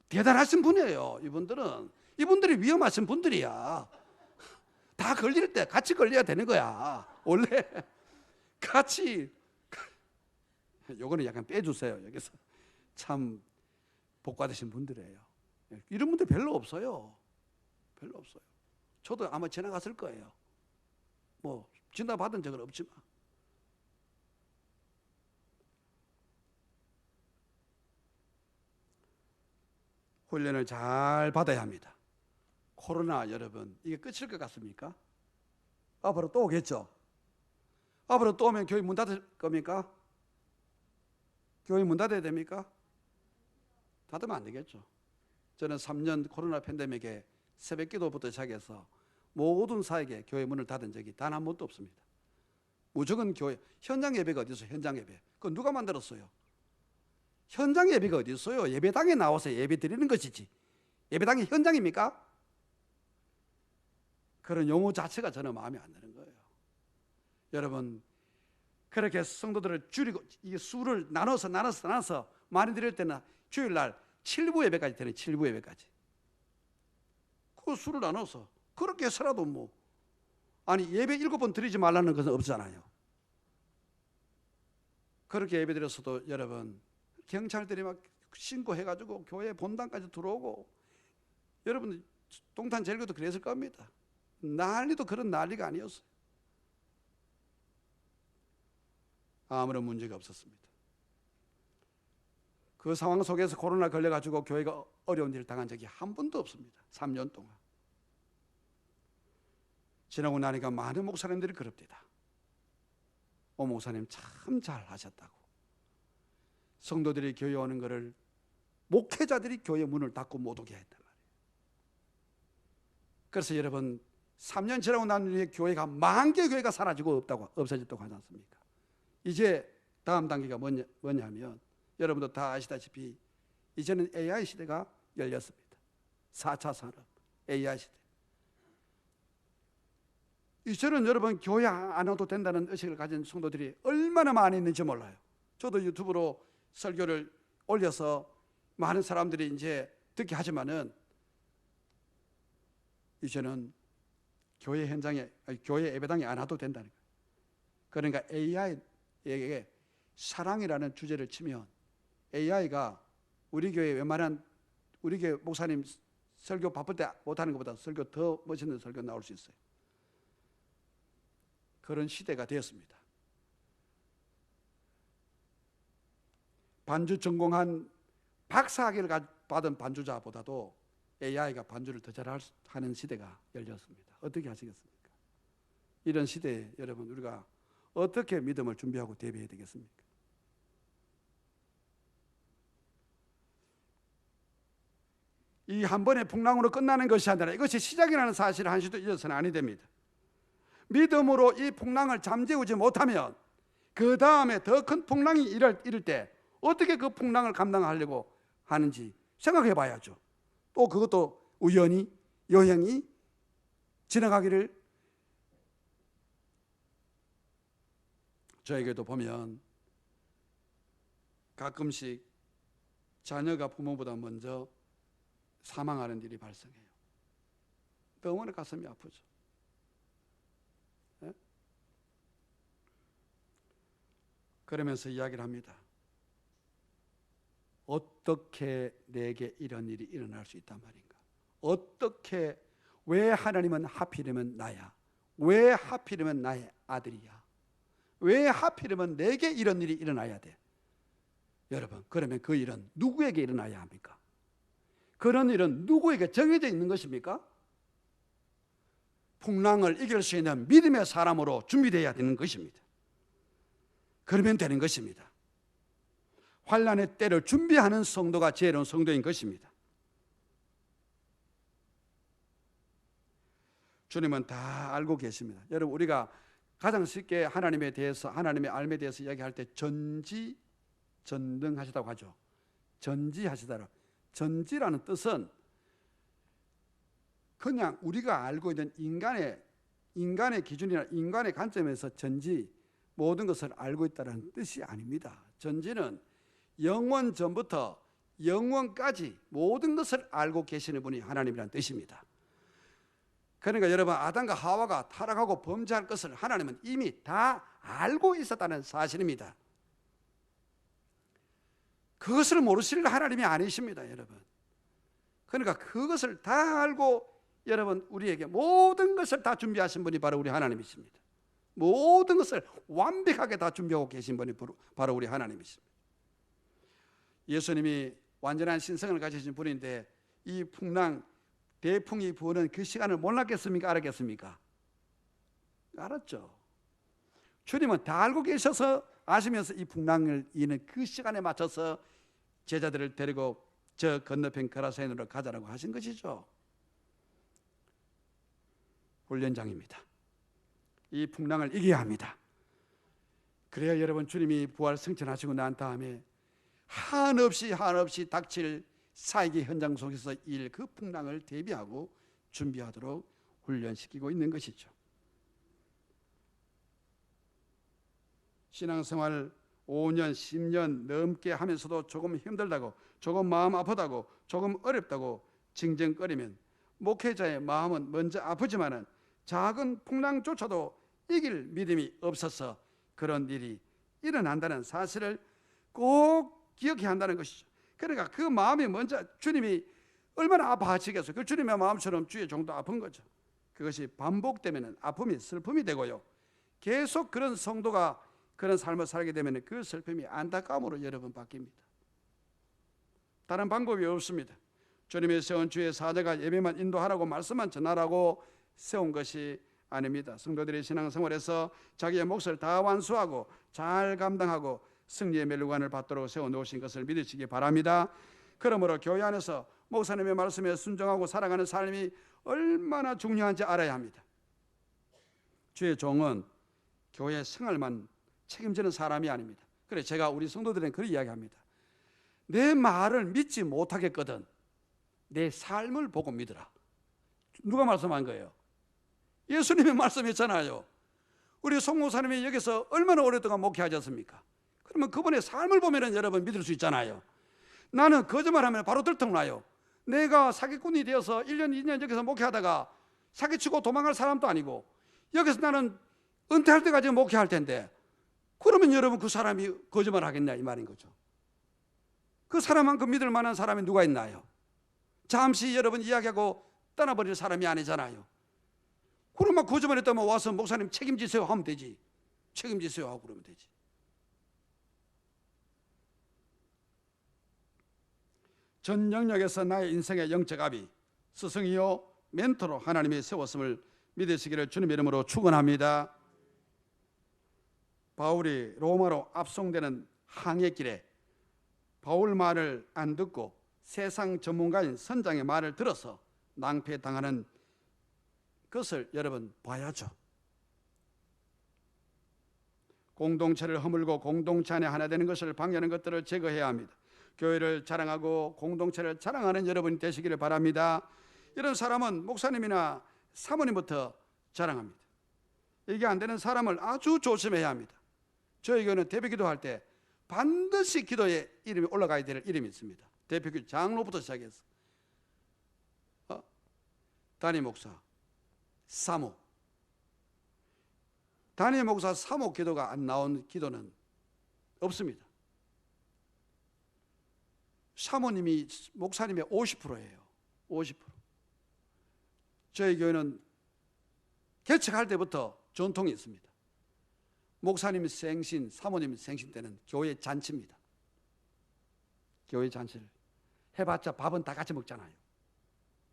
대단하신 분이에요. 이분들이 위험하신 분들이야. 다 걸릴 때 같이 걸려야 되는 거야. 원래 같이. 요거는 약간 빼주세요. 여기서 참 복 받으신 분들이에요. 이런 분들 별로 없어요. 별로 없어요. 저도 아마 지나갔을 거예요. 뭐 진단 받은 적은 없지만. 훈련을 잘 받아야 합니다. 코로나 여러분, 이게 끝일 것 같습니까? 앞으로 또 오겠죠? 앞으로 또 오면 교회 문 닫을 겁니까? 교회 문 닫아야 됩니까? 닫으면 안 되겠죠. 저는 3년 코로나 팬데믹에 새벽 기도부터 시작해서 모든 사에게 교회 문을 닫은 적이 단 한 번도 없습니다. 무조건 교회, 현장 예배가 어디 있어요? 현장 예배. 그건 누가 만들었어요? 현장 예배가 어디 있어요? 예배당에 나와서 예배 드리는 것이지. 예배당이 현장입니까? 그런 용어 자체가 저는 마음에 안 드는 거예요. 여러분, 그렇게 성도들을 줄이고 이 수를 나눠서 많이 드릴 때는 주일날 7부 예배까지 드려요. 7부 예배까지. 그 수를 나눠서 그렇게 해서라도 뭐, 아니 예배 7번 드리지 말라는 것은 없잖아요. 그렇게 예배 드렸어도 여러분, 경찰들이 막 신고해가지고 교회 본당까지 들어오고, 여러분 동탄 제일교도 그랬을 겁니다. 난리도 그런 난리가 아니었어요. 아무런 문제가 없었습니다. 그 상황 속에서 코로나 걸려가지고 교회가 어려운 일을 당한 적이 한 번도 없습니다. 3년 동안. 지나고 나니까 많은 목사님들이 그럽니다. 목사님 참 잘하셨다고. 성도들이 교회 오는 것을 목회자들이 교회 문을 닫고 못 오게 했단 말이에요. 그래서 여러분, 3년 지나고 난 후에 교회가 10,000개 교회가 사라지고 없어졌다고 하지 않습니까? 이제 다음 단계가 뭐냐면, 여러분도 다 아시다시피 이제는 AI 시대가 열렸습니다. 4차 산업, AI 시대. 이제는 여러분 교회 안 와도 된다는 의식을 가진 성도들이 얼마나 많이 있는지 몰라요. 저도 유튜브로 설교를 올려서 많은 사람들이 이제 듣게 하지만은 이제는 교회 현장에, 교회 예배당에 안 와도 된다는 거예요. 그러니까 AI에게 사랑이라는 주제를 치면 AI가 우리 교회 웬만한 우리 교회 목사님 설교 바쁠 때 못하는 것보다 설교 더 멋있는 설교 나올 수 있어요. 그런 시대가 되었습니다. 반주 전공한 박사학위를 받은 반주자보다도 AI가 반주를 더 잘하는 시대가 열렸습니다. 어떻게 하시겠습니까? 이런 시대에 여러분 우리가 어떻게 믿음을 준비하고 대비해야 되겠습니까? 이 한 번의 풍랑으로 끝나는 것이 아니라 이것이 시작이라는 사실을 한시도 잊어서는 아니 됩니다. 믿음으로 이 풍랑을 잠재우지 못하면 그 다음에 더 큰 풍랑이 이를 때 어떻게 그 풍랑을 감당하려고 하는지 생각해 봐야죠. 또 그것도 우연히 여행이 지나가기를. 저에게도 보면 가끔씩 자녀가 부모보다 먼저 사망하는 일이 발생해요. 너무나 가슴이 아프죠. 네? 그러면서 이야기를 합니다. 어떻게 내게 이런 일이 일어날 수 있단 말인가? 어떻게, 왜 하나님은 하필이면 나야? 왜 하필이면 나의 아들이야? 왜 하필이면 내게 이런 일이 일어나야 돼? 여러분, 그러면 그 일은 누구에게 일어나야 합니까? 그런 일은 누구에게 정해져 있는 것입니까? 풍랑을 이길 수 있는 믿음의 사람으로 준비되어야 되는 것입니다. 그러면 되는 것입니다. 환난의 때를 준비하는 성도가 지혜로운 성도인 것입니다. 주님은 다 알고 계십니다. 여러분, 우리가 가장 쉽게 하나님에 대해서, 하나님의 알에 대해서 이야기할 때 전지전능하시다고 하죠. 전지하시다라. 전지라는 뜻은 그냥 우리가 알고 있는 인간의 기준이나 인간의 관점에서 전지, 모든 것을 알고 있다는 뜻이 아닙니다. 전지는 영원 전부터 영원까지 모든 것을 알고 계시는 분이 하나님이라는 뜻입니다. 그러니까 여러분, 아담과 하와가 타락하고 범죄할 것을 하나님은 이미 다 알고 있었다는 사실입니다. 그것을 모르실 하나님이 아니십니다, 여러분. 그러니까 그것을 다 알고 여러분 우리에게 모든 것을 다 준비하신 분이 바로 우리 하나님이십니다. 모든 것을 완벽하게 다 준비하고 계신 분이 바로 우리 하나님이십니다. 예수님이 완전한 신성을 가지신 분인데 이 풍랑, 대풍이 부는 그 시간을 몰랐겠습니까? 알았겠습니까? 알았죠. 주님은 다 알고 계셔서 아시면서 이 풍랑을 이는 그 시간에 맞춰서 제자들을 데리고 저 건너편 거라사인으로 가자라고 하신 것이죠. 훈련장입니다. 이 풍랑을 이겨야 합니다. 그래야 여러분 주님이 부활 승천하시고 난 다음에 한없이 닥칠 사역의 현장 속에서 그 풍랑을 대비하고 준비하도록 훈련시키고 있는 것이죠. 신앙생활 5년, 10년 넘게 하면서도 조금 힘들다고, 조금 마음 아프다고, 조금 어렵다고 징징거리면 목회자의 마음은 먼저 아프지만은 작은 풍랑조차도 이길 믿음이 없어서 그런 일이 일어난다는 사실을 꼭 기억해야 한다는 것이죠. 그러니까 그 마음이 먼저, 주님이 얼마나 아파하시겠어요. 그 주님의 마음처럼 주의 종도 아픈 거죠. 그것이 반복되면 아픔이 슬픔이 되고요. 계속 그런 성도가 그런 삶을 살게 되면 그 슬픔이 안타까움으로 여러분 바뀝니다. 다른 방법이 없습니다. 주님의 세운 주의 사자가 예배만 인도하라고 말씀만 전하라고 세운 것이 아닙니다. 성도들이 신앙생활에서 자기의 몫을 다 완수하고 잘 감당하고 승리의 멜루관을 받도록 세워놓으신 것을 믿으시기 바랍니다. 그러므로 교회 안에서 목사님의 말씀에 순종하고 살아가는 삶이 얼마나 중요한지 알아야 합니다. 주의 종은 교회 생활만 책임지는 사람이 아닙니다. 그래서 제가 우리 성도들에게 그렇게 이야기합니다. 내 말을 믿지 못하겠거든 내 삶을 보고 믿으라. 누가 말씀한 거예요? 예수님이 말씀했잖아요. 우리 송 목사님이 여기서 얼마나 오랫동안 목회하셨습니까? 그러면 그분의 삶을 보면 여러분 믿을 수 있잖아요. 나는 거짓말하면 바로 들통나요. 내가 사기꾼이 되어서 1년 2년 여기서 목회하다가 사기치고 도망갈 사람도 아니고 여기서 나는 은퇴할 때까지 목회할 텐데 그러면 여러분 그 사람이 거짓말 하겠냐 이 말인 거죠. 그 사람만큼 믿을 만한 사람이 누가 있나요? 잠시 여러분 이야기하고 떠나버릴 사람이 아니잖아요. 그러면 거짓말했다면 와서 목사님 책임지세요 하면 되지. 책임지세요 하고 그러면 되지. 전 영역에서 나의 인생의 영적 아비 스승이요 멘토로 하나님이 세웠음을 믿으시기를 주님의 이름으로 축원합니다. 바울이 로마로 압송되는 항해길에 바울 말을 안 듣고 세상 전문가인 선장의 말을 들어서 낭패당하는 것을 여러분 봐야죠. 공동체를 허물고 공동체 안에 하나 되는 것을 방해하는 것들을 제거해야 합니다. 교회를 자랑하고 공동체를 자랑하는 여러분이 되시기를 바랍니다. 이런 사람은 목사님이나 사모님부터 자랑합니다. 이게 안 되는 사람을 아주 조심해야 합니다. 저희 교회는 대표기도할 때 반드시 기도에 이름이 올라가야 될 이름이 있습니다. 대표기도 장로부터 시작해서 담임 목사, 사모. 담임 목사, 사모 기도가 안 나온 기도는 없습니다. 사모님이 목사님의 50%예요. 50%. 저희 교회는 개척할 때부터 전통이 있습니다. 목사님 생신, 사모님 생신 때는 교회 잔치입니다. 교회 잔치를 해봤자 밥은 다 같이 먹잖아요.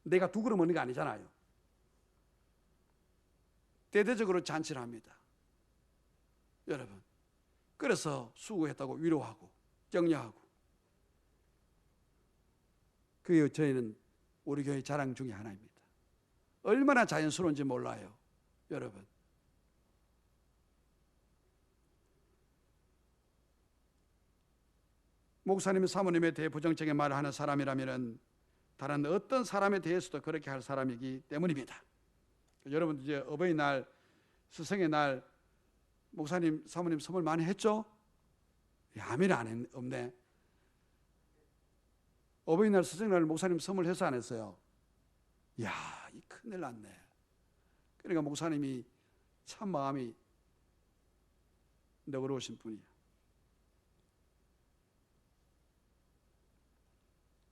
내가 두 그릇 먹는 게 아니잖아요. 대대적으로 잔치를 합니다. 여러분, 그래서 수고했다고 위로하고 격려하고, 그게 저희는 우리 교회 자랑 중에 하나입니다. 얼마나 자연스러운지 몰라요, 여러분. 목사님, 사모님에 대해 부정적인 말을 하는 사람이라면 다른 어떤 사람에 대해서도 그렇게 할 사람이기 때문입니다. 여러분, 이제 어버이날, 스승의 날 목사님, 사모님 선물 많이 했죠? 아멘 안 없네. 어버이날, 스승날 목사님 선물해서 안 했어요? 이야, 이 큰일 났네. 그러니까 목사님이 참 마음이 너그러우신 분이야.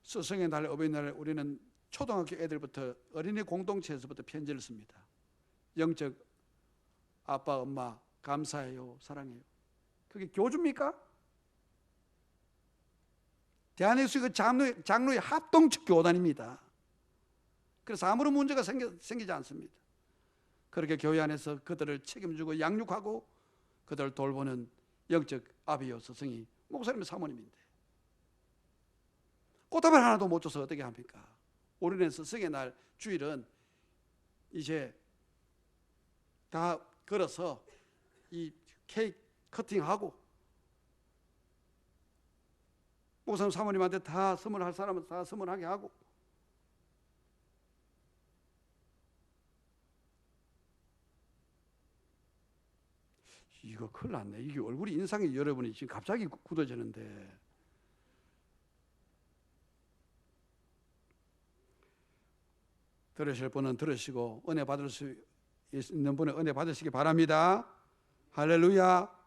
스승의 날, 어버이날 우리는 초등학교 애들부터 어린이 공동체에서부터 편지를 씁니다. 영적 아빠, 엄마 감사해요, 사랑해요. 그게 교주입니까? 대한예수교 장로의 합동적 교단입니다. 그래서 아무런 문제가 생기지 않습니다. 그렇게 교회 안에서 그들을 책임지고 양육하고 그들을 돌보는 영적 아비요 스승이 목사님의 사모님인데 꽃다발 하나도 못 줘서 어떻게 합니까? 우리는 스승의 날 주일은 이제 다 걸어서 이 케이크 커팅하고 목사님 사모님한테 다 선물할 사람은 다 선물하게 하고, 이거 큰일 났네. 이게 얼굴이 인상이 여러분이 지금 갑자기 굳어지는데, 들으실 분은 들으시고 은혜 받을 수 있는 분은 은혜 받으시기 바랍니다. 할렐루야.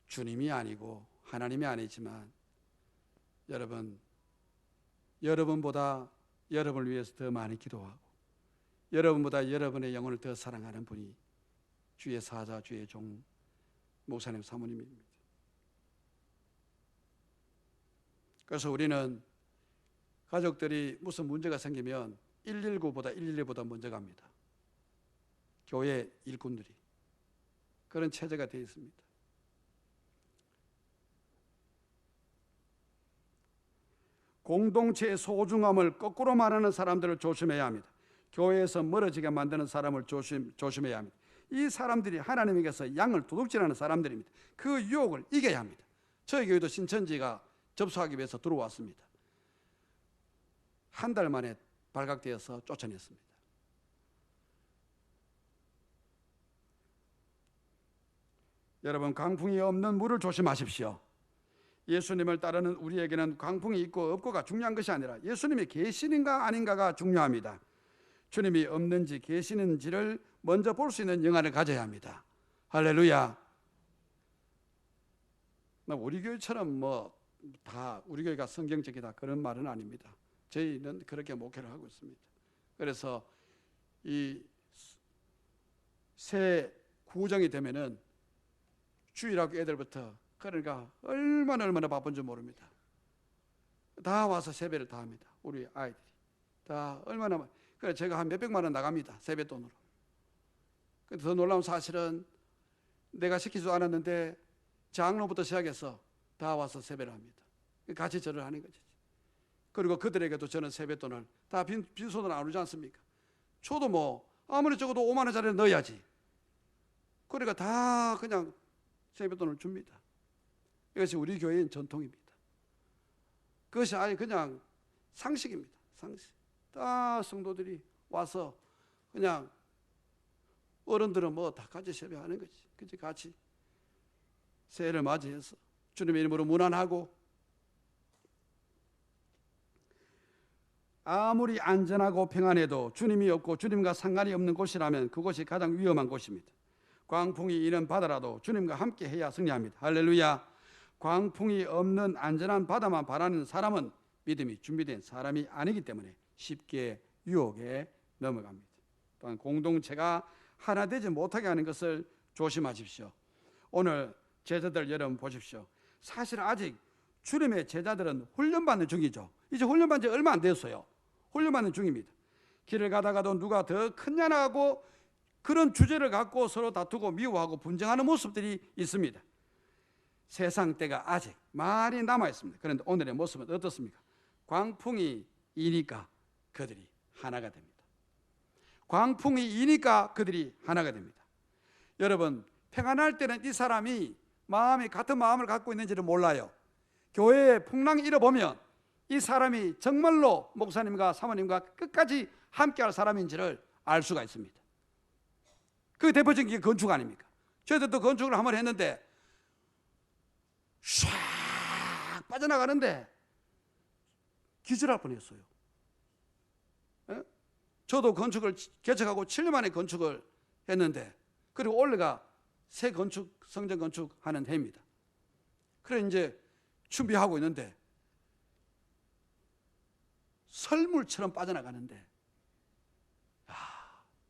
주님이 아니고 하나님이 아니지만 여러분보다 여러분을 위해서 더 많이 기도하고 여러분보다 여러분의 영혼을 더 사랑하는 분이 주의 사자, 주의 종 목사님 사모님입니다. 그래서 우리는 가족들이 무슨 문제가 생기면 119보다 112보다 먼저 갑니다. 교회 일꾼들이 그런 체제가 되어 있습니다. 공동체의 소중함을 거꾸로 말하는 사람들을 조심해야 합니다. 교회에서 멀어지게 만드는 사람을 조심해야 합니다. 이 사람들이 하나님에게서 양을 도둑질하는 사람들입니다. 그 유혹을 이겨야 합니다. 저희 교회도 신천지가 접수하기 위해서 들어왔습니다. 한 달 만에 발각되어서 쫓아냈습니다. 여러분, 강풍이 없는 물을 조심하십시오. 예수님을 따르는 우리에게는 강풍이 있고 없고가 중요한 것이 아니라 예수님이 계시는가 아닌가가 중요합니다. 주님이 없는지 계시는지를 먼저 볼 수 있는 영안을 가져야 합니다. 할렐루야. 우리 교회처럼 다 우리 교회가 성경적이다 그런 말은 아닙니다. 저희는 그렇게 목회를 하고 있습니다. 그래서 이 새 구정이 되면은 주일학교 애들부터 그러니까 얼마나 바쁜 줄 모릅니다. 다 와서 세배를 다 합니다. 우리 아이들이 다 얼마나. 그래 제가 한 몇백만 원 나갑니다. 세뱃돈으로. 근데 더 놀라운 사실은 내가 시키지도 않았는데 장로부터 시작해서 다 와서 세배를 합니다. 같이 절을 하는 거지. 그리고 그들에게도 저는 세뱃돈을 다 빈손으로 나누지 않습니까? 저도 아무리 적어도 5만 원짜리를 넣어야지. 그러니까 다 그냥 세뱃돈을 줍니다. 이것이 우리 교회의 전통입니다. 그것이 아예 그냥 상식입니다. 상식. 다 성도들이 와서 그냥 어른들은 다 같이 세배하는 거지. 그치? 같이 새해를 맞이해서 주님의 이름으로 문안하고, 아무리 안전하고 평안해도 주님이 없고 주님과 상관이 없는 곳이라면 그곳이 가장 위험한 곳입니다. 광풍이 있는 바다라도 주님과 함께 해야 승리합니다. 할렐루야. 광풍이 없는 안전한 바다만 바라는 사람은 믿음이 준비된 사람이 아니기 때문에 쉽게 유혹에 넘어갑니다. 또한 공동체가 하나 되지 못하게 하는 것을 조심하십시오. 오늘 제자들 여러분 보십시오. 사실 아직 주님의 제자들은 훈련받는 중이죠. 이제 훈련받은 지 얼마 안 됐어요. 훈련받는 중입니다. 길을 가다가도 누가 더 크냐나 하고 그런 주제를 갖고 서로 다투고 미워하고 분쟁하는 모습들이 있습니다. 세상 때가 아직 많이 남아 있습니다. 그런데 오늘의 모습은 어떻습니까? 광풍이 이니까 그들이 하나가 됩니다. 광풍이 이니까 그들이 하나가 됩니다. 여러분, 평안할 때는 이 사람이 같은 마음을 갖고 있는지를 몰라요. 교회에 풍랑이 일어보면 이 사람이 정말로 목사님과 사모님과 끝까지 함께할 사람인지를 알 수가 있습니다. 그 대표적인 게 건축 아닙니까? 저희들도 건축을 한번 했는데 샥 빠져나가는데 기절할 뻔했어요. 예? 저도 건축을 개척하고 7년 만에 건축을 했는데, 그리고 올해가 새 건축, 성전 건축하는 해입니다. 그래 이제 준비하고 있는데 설물처럼 빠져나가는데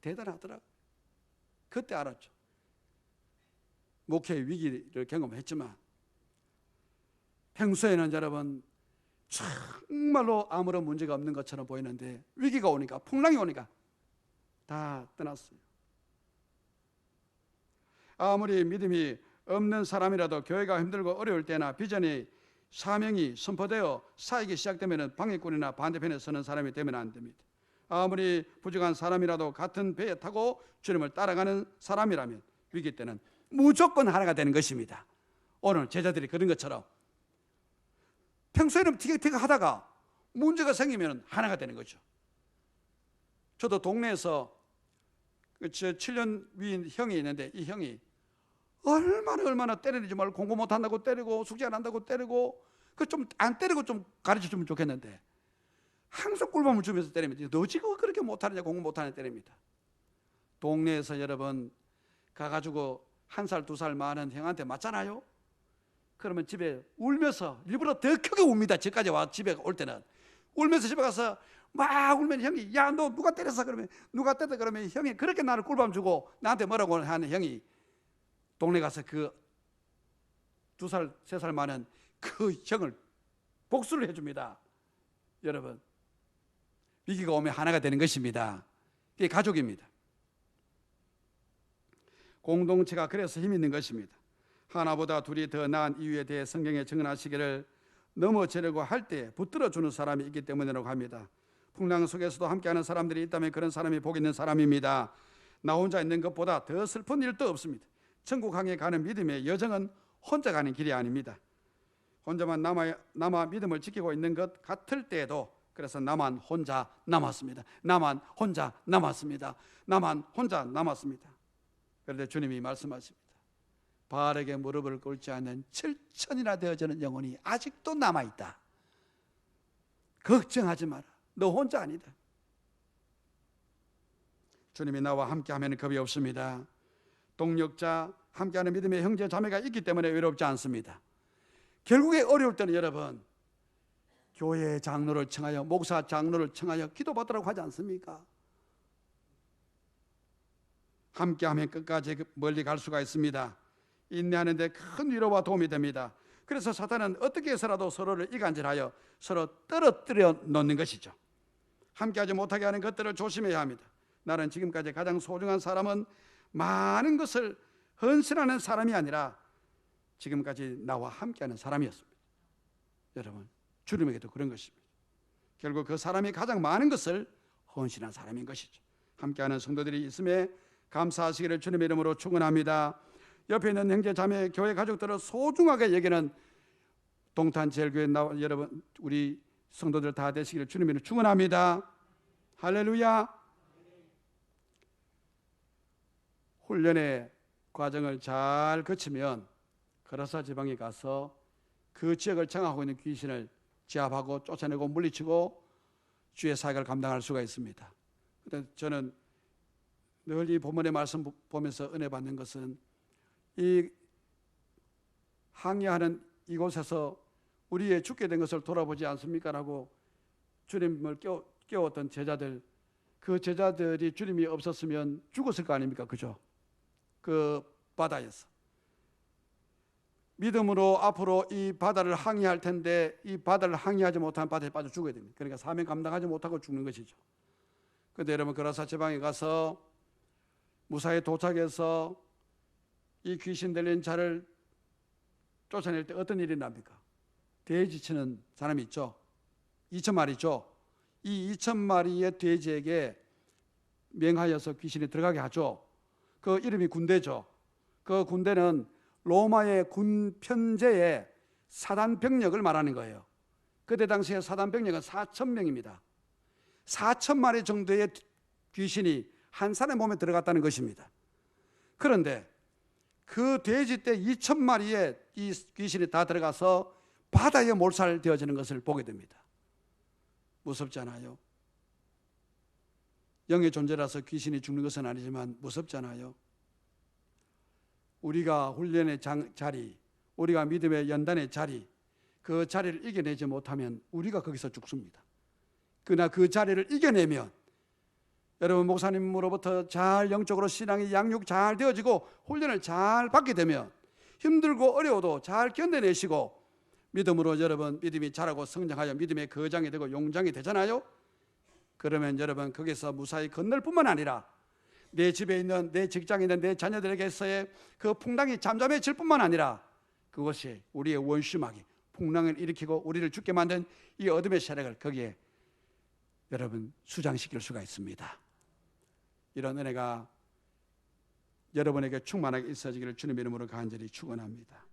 대단하더라고요. 그때 알았죠. 목회의 위기를 경험했지만 평소에는 여러분 정말로 아무런 문제가 없는 것처럼 보이는데 위기가 오니까, 풍랑이 오니까 다 떠났어요. 아무리 믿음이 없는 사람이라도 교회가 힘들고 어려울 때나 비전이 사명이 선포되어 사역이 시작되면 방해꾼이나 반대편에 서는 사람이 되면 안 됩니다. 아무리 부족한 사람이라도 같은 배에 타고 주님을 따라가는 사람이라면 위기 때는 무조건 하나가 되는 것입니다. 오늘 제자들이 그런 것처럼 평소에는 티격태격 하다가 문제가 생기면 하나가 되는 거죠. 저도 동네에서 7년 위인 형이 있는데 이 형이 얼마나 때리는지 말고 공부 못한다고 때리고 숙제 안 한다고 때리고, 그 좀 안 때리고 좀 가르쳐주면 좋겠는데 항상 꿀밤을 주면서 때립니다. 너 지금 그렇게 못하느냐, 공부 못하느냐 때립니다. 동네에서 여러분 가가지고 1살 2살 많은 형한테 맞잖아요. 그러면 집에 울면서 일부러 더 크게 웁니다. 집까지 와 집에 올 때는 울면서 집에 가서 막 울면 형이 야 너 누가 때렸어? 그러면 누가 때렸다? 그러면 형이 그렇게 나를 꿀밤 주고 나한테 뭐라고 하는 형이 동네 가서 그 2살 3살 많은 그 형을 복수를 해줍니다. 여러분, 위기가 오면 하나가 되는 것입니다. 이게 가족입니다. 공동체가 그래서 힘 있는 것입니다. 하나보다 둘이 더 나은 이유에 대해 성경에 증언하시기를 넘어지려고 할 때 붙들어주는 사람이 있기 때문이라고 합니다. 풍랑 속에서도 함께하는 사람들이 있다면 그런 사람이 복 있는 사람입니다. 나 혼자 있는 것보다 더 슬픈 일도 없습니다. 천국 향해 가는 믿음의 여정은 혼자 가는 길이 아닙니다. 혼자만 남아 믿음을 지키고 있는 것 같을 때에도, 그래서 나만 혼자 남았습니다. 나만 혼자 남았습니다. 나만 혼자 남았습니다. 그런데 주님이 말씀하십니다. 바알에게 무릎을 꿇지 않는 7천이나 되어지는 영혼이 아직도 남아있다. 걱정하지 마라. 너 혼자 아니다. 주님이 나와 함께하면 겁이 없습니다. 동력자, 함께하는 믿음의 형제 자매가 있기 때문에 외롭지 않습니다. 결국에 어려울 때는 여러분, 교회 장로를 청하여, 목사 장로를 청하여 기도받으라고 하지 않습니까? 함께하면 끝까지 멀리 갈 수가 있습니다. 인내하는 데 큰 위로와 도움이 됩니다. 그래서 사탄은 어떻게 해서라도 서로를 이간질하여 서로 떨어뜨려 놓는 것이죠. 함께하지 못하게 하는 것들을 조심해야 합니다. 나는 지금까지 가장 소중한 사람은 많은 것을 헌신하는 사람이 아니라 지금까지 나와 함께하는 사람이었습니다. 여러분, 주님에게도 그런 것입니다. 결국 그 사람이 가장 많은 것을 헌신한 사람인 것이죠. 함께하는 성도들이 있음에 감사하시기를 주님의 이름으로 축원합니다. 옆에 있는 형제 자매 교회 가족들을 소중하게 여기는 동탄제일교회 여러분, 우리 성도들 다 되시기를 주님의 이름으로 축원합니다. 할렐루야. 훈련의 과정을 잘 거치면 거라사 지방에 가서 그 지역을 장악하고 있는 귀신을 제압하고 쫓아내고 물리치고 주의 사역을 감당할 수가 있습니다. 그런데 저는 늘 이 본문의 말씀 보면서 은혜 받는 것은, 이 항해하는 이곳에서 우리의 죽게 된 것을 돌아보지 않습니까? 라고 주님을 깨웠던 제자들, 그 제자들이 주님이 없었으면 죽었을 거 아닙니까? 그죠? 그 바다에서 믿음으로 앞으로 이 바다를 항해할 텐데, 이 바다를 항해하지 못하면 바다에 빠져 죽어야 됩니다. 그러니까 사명 감당하지 못하고 죽는 것이죠. 그런데 여러분, 거라사 지방에 가서 무사히 도착해서 이 귀신 들린 자를 쫓아낼 때 어떤 일이 납니까? 돼지치는 사람이 있죠. 2,000마리죠. 이 2,000마리의 돼지에게 명하여서 귀신이 들어가게 하죠. 그 이름이 군대죠. 그 군대는 로마의 군 편제의 사단 병력을 말하는 거예요. 그때 당시에 사단 병력은 4,000명입니다. 4,000마리 정도의 귀신이 한 사람의 몸에 들어갔다는 것입니다. 그런데 그 돼지 때 2,000마리의 이 귀신이 다 들어가서 바다에 몰살되어지는 것을 보게 됩니다. 무섭지 않아요? 영의 존재라서 귀신이 죽는 것은 아니지만 무섭지 않아요? 우리가 훈련의 자리, 우리가 믿음의 연단의 자리, 그 자리를 이겨내지 못하면 우리가 거기서 죽습니다. 그러나 그 자리를 이겨내면, 여러분 목사님으로부터 잘 영적으로 신앙이 양육 잘 되어지고 훈련을 잘 받게 되면 힘들고 어려워도 잘 견뎌내시고 믿음으로 여러분 믿음이 자라고 성장하여 믿음의 거장이 되고 용장이 되잖아요. 그러면 여러분 거기서 무사히 건널 뿐만 아니라 내 집에 있는, 내 직장에 있는 내 자녀들에게서의 그 풍랑이 잠잠해질 뿐만 아니라 그것이 우리의 원수마귀 풍랑을 일으키고 우리를 죽게 만든 이 어둠의 세력을 거기에 여러분 수장시킬 수가 있습니다. 이런 은혜가 여러분에게 충만하게 있어지기를 주님의 이름으로 간절히 축원합니다.